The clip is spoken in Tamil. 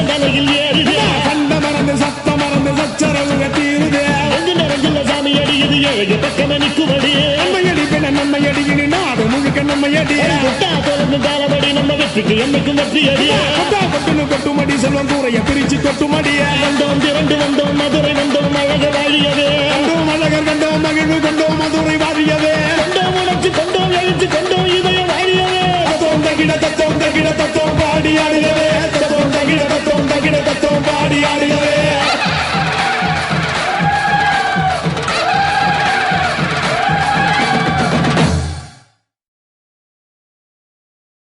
தலையில் ஏறுதே கண்ட மறந்து சத்த மறந்து சச்சரவுக தீருதே எங்கு நிறைஞ்சுள்ள சாமி அடியுது ஏழு பக்கம் நிற்குமடி நம்மையடி பின்ன நம்மையடி இனி நாடு முழுக்க நம்மையடி கொட்டா தொடர்ந்து தாளபடி நம்ம வெற்றிக்கு என்னைக்கும் வெற்றி அடியே கொட்டா கொட்டுன்னு கொட்டுமடி செல்வம் கூரைய பிரிச்சு கொட்டுமடிய வந்தோம் திரண்டு வந்தோம் மதுரை வந்தோம் அழக வாழியவே கண்டோம் அழகர் கண்டோம் மகிழ்வு கண்டோம் மதுரை வாழியவே கொண்டோம் உணர்ச்சி கொண்டோம் எழுச்சி கொண்டோம் இதயம் வாழியவே தத்தோம் தகிட தத்தோம் பாடி ஆடியவே